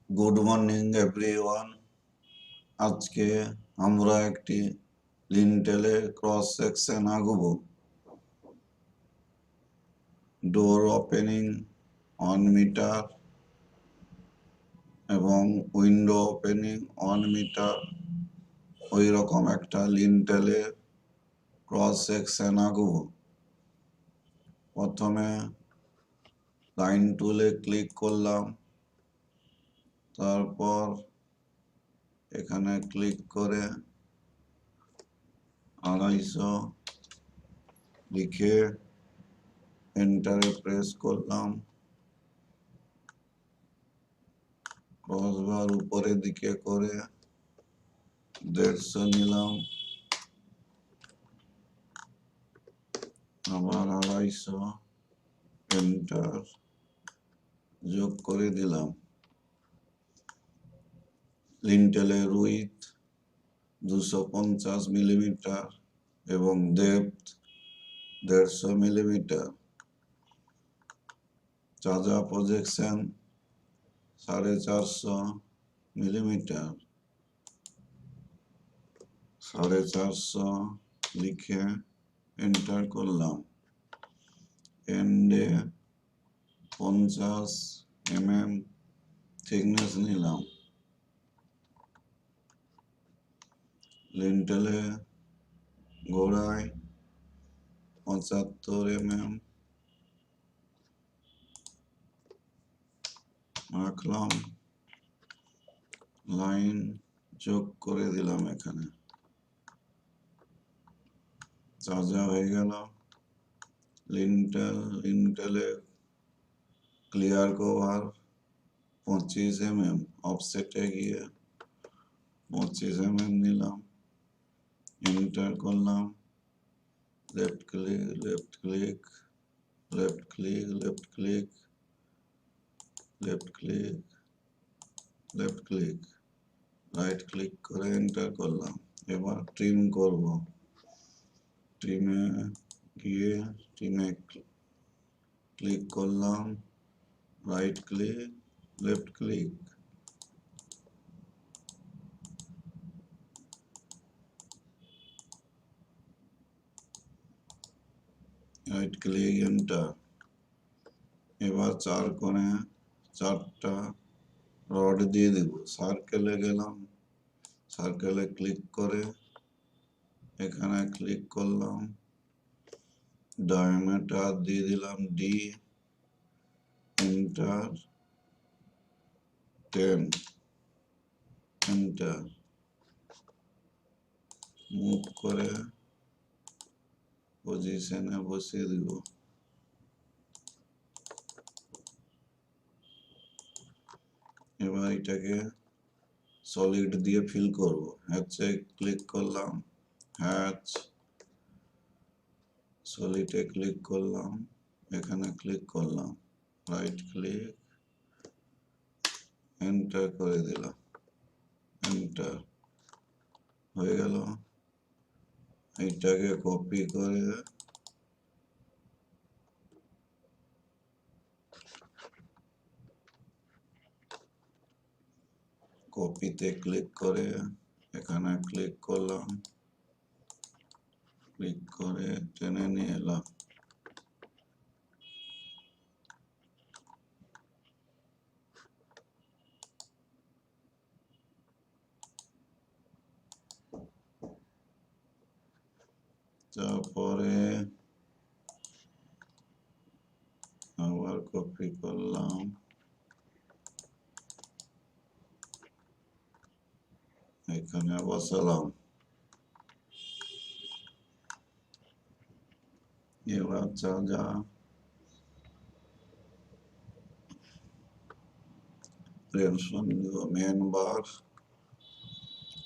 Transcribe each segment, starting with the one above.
Good morning everyone. আজকে আমরা একটি লিন্টেলের ক্রস সেকশন আঁকবো। ডোর ওপেনিং 1 মিটার এবং উইন্ডো ওপেনিং 1 মিটার, ওই রকম একটা লিন্টেলের ক্রস সেকশন আঁকবো। প্রথমে লাইন টুলে ক্লিক করলাম, তারপর এখানে ক্লিক করে 250 লিখে এন্টারে প্রেস করলাম। ক্রসবার উপরের দিকে করে 150 নিলাম, আবার 250 এন্টার যোগ করে দিলাম। লিন্টেলের উইথ 250 মিলিমিটার এবং ডেপথ 150 মিলিমিটার। চাঁদা প্রজেকশন 450 মিলিমিটার। 450 লিখে এন্টার করলাম। এন্ডে 50 mm থিকনেস নিলাম। লিন্টেলে গোড়ায় 75 mm রাখলাম। লাইন যোগ করে দিলাম। এখানে চার্জা হয়ে গেল। লিন্টেলে ক্লিয়ার কভার 25 mm, অফসেটে গিয়ে 25 mm নিলাম। এন্টার করলাম। Left click, left click, left click, left click, left click, left click, right click করে এন্টার করলাম। এবার ট্রিম করব। ট্রিমে গিয়ে ট্রিমে ক্লিক করলাম, right click, left click, right click, enter. এবার 4 কোণে 4টা রড দিয়ে দেব। সার্কেলে গেলাম, সার্কেলে ক্লিক করে এখানে ক্লিক করলাম, ডায়ামিটার দিয়ে দিলাম ডি, এন্টার, 10, এন্টার। মুভ করে পজিশনে বসিয়ে দিব। এবার এটাকে সলিড দিয়ে ফিল করব। হ্যাচে ক্লিক করলাম, হ্যাচ, সলিডে ক্লিক করলাম, এখানে ক্লিক করলাম, রাইট ক্লিক, এন্টার করে দিলাম, এন্টার হয়ে গেল। এইটাকে কপি করে কপিতে ক্লিক করে এখানে ক্লিক করলাম, ক্লিক করে টেনে নিয়ে এলাম। তারপরে আবার কপি করলাম, এখানে বসালাম। এবার যা টেনশন দিব। মেন বার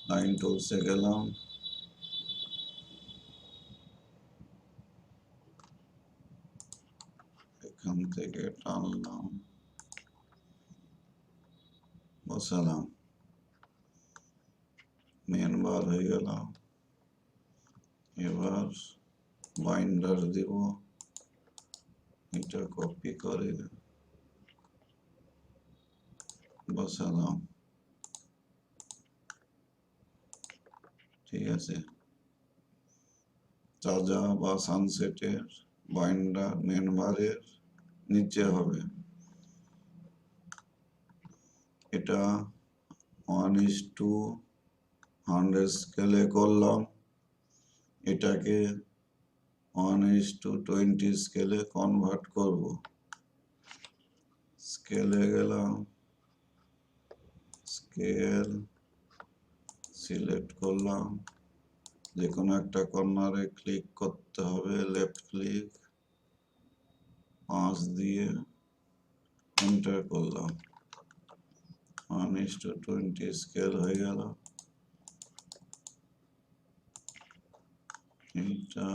লাইন টুলসে গেলাম, এখান থেকে টানলাম, বসালাম। মেন বার হয়ে গেল। এবার বাইন্ডার দিব, এটা কপি করে বসালাম, ঠিক আছে। চার্জার বা সানসেটের বাইন্ডার মেন বারের নিচে হবে। এটা 1:100 স্কেলে করলাম, এটাকে 1:20 স্কেলে কনভার্ট করব। স্কেলে গেলাম, স্কেল সিলেক্ট করলাম, যে কোনো একটা কর্নারে ক্লিক করতে হবে, লেফট ক্লিক, 5 দিয়ে এন্টার করলাম, 1:20 স্কেল হয়ে গেল। এইটা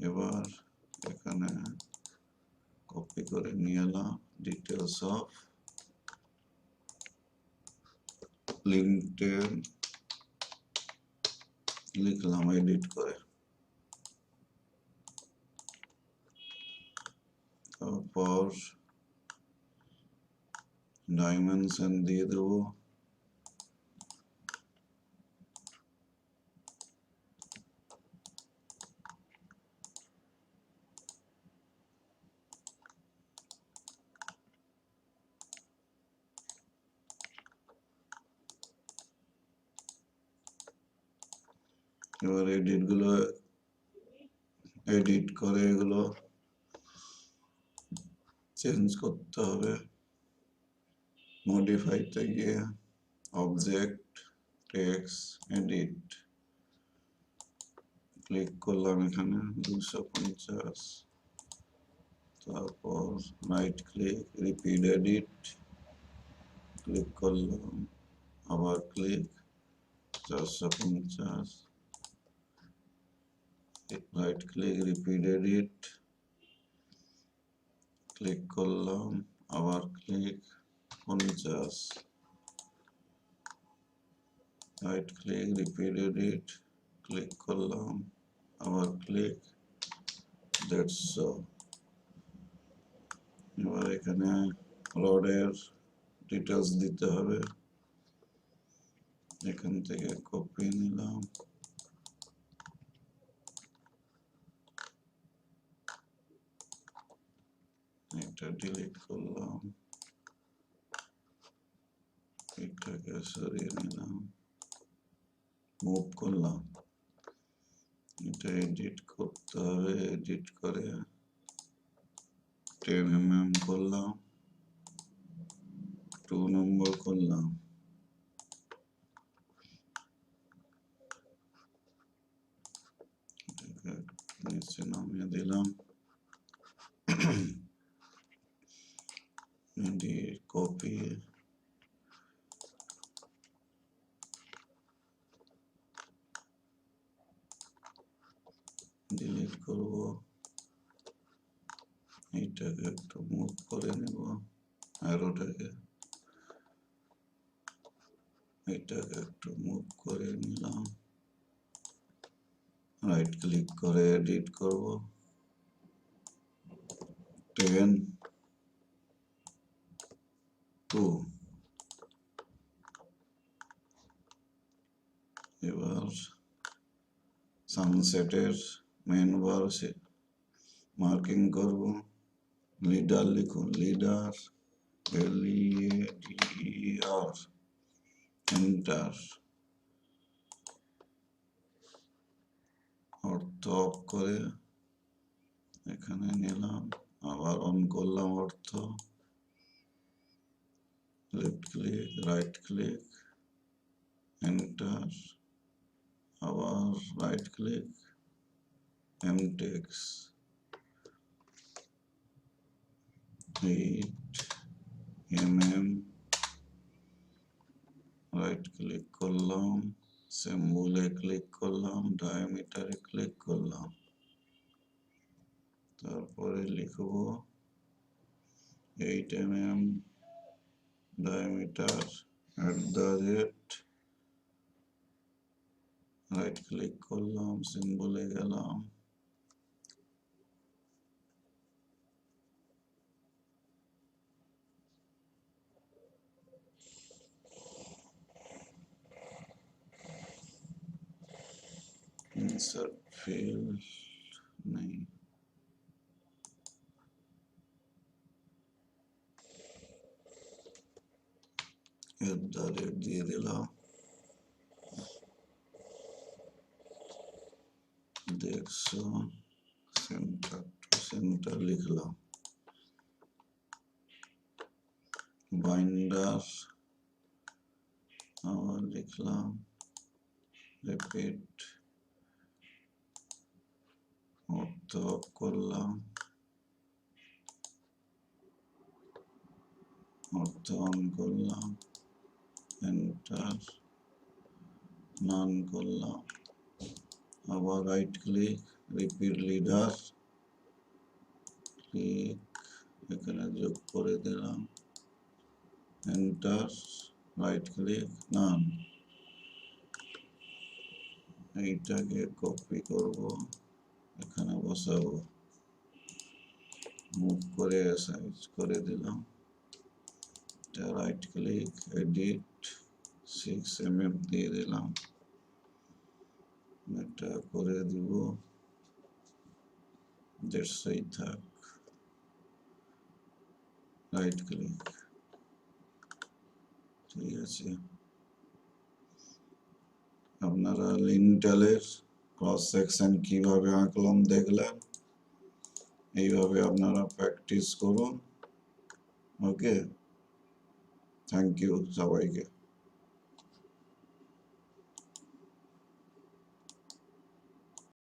এবার এখানে কপি করে নিয়ে এলাম, ডিটেলস অফ লিঙ্কডইন লিখলাম এডিট করে, তারপর ডাইমেনশন দিয়ে দেবো, এবার এডিট করে এগুলো চেঞ্জ করতে হবে। মডিফাইতে গিয়ে অবজেক্ট, টেক্সট, এডিট ক্লিক করলাম, এখানে 250, তারপর right click, repeat edit click করলাম, আবার click, 450, right click, repeat edit click করলাম, আবার click, 50, right click, repeat edit click করলাম, আবার ক্লিক, 150। এবার এখানে রডের ডিটেলস দিতে হবে, এখান থেকে কপি নিলাম, এটা ডিলিট করলাম, এটাকে সরিয়ে নিলাম, মুভ করলাম, এটা এডিট করতে হবে, এডিট করে 10 mm করলাম, 2 নম্বর করলাম, নিচে নামিয়ে দিলাম, কপি, ডিলিট করব, এইটাকে একটু মুভ করে নেব, অ্যারোটাকে, এটাকে একটু মুভ করে নিলাম, রাইট ক্লিক করে এডিট করব, 10, 2। এবার সানসেটের মেন বার মার্কিং করব, লিডার লিখুন, leader, LEADER, enter, ortho off করে এখানে নিলাম, আবার অন করলাম ortho, left click, right click, enter, আবার right click, mtext 8 mm, right click করলাম, সিম্বলে ক্লিক করলাম, ডায়ামিটারে ক্লিক করলাম, তারপরে লিখব 8 mm ডায়ামিটার, রাইট ক্লিক করলাম, সিম্বলে গেলাম, insert field নেই, দিয়ে দিলাম, দেখছো সেন্টার টু সেন্টার লিখলাম, বাইন্ডার আবার লিখলাম, রিপিট, অর্থ করলাম, অর্থ অন করলাম, এন্টার, নান করলাম, আবার right click, repeat leader, click, এখানে যোগ করে দিলাম, এন্টার, রাইট ক্লিক, নান। এইটাকে কপি করব, এখানে বসাবো, মুভ করে সাইজ করে দিলাম, রাইট ক্লিক, এডিট, 6 mm দিয়ে দিলাম, এটা করে দিব, দেড়শোই থাক, রাইট ক্লিক, ঠিক আছে। আপনারা লিন্টেলের ক্রস সেকশন কিভাবে আঁকলাম দেখলেন, এইভাবে আপনারা প্র্যাকটিস করুন। ওকে, থ্যাংক ইউ সবাইকে।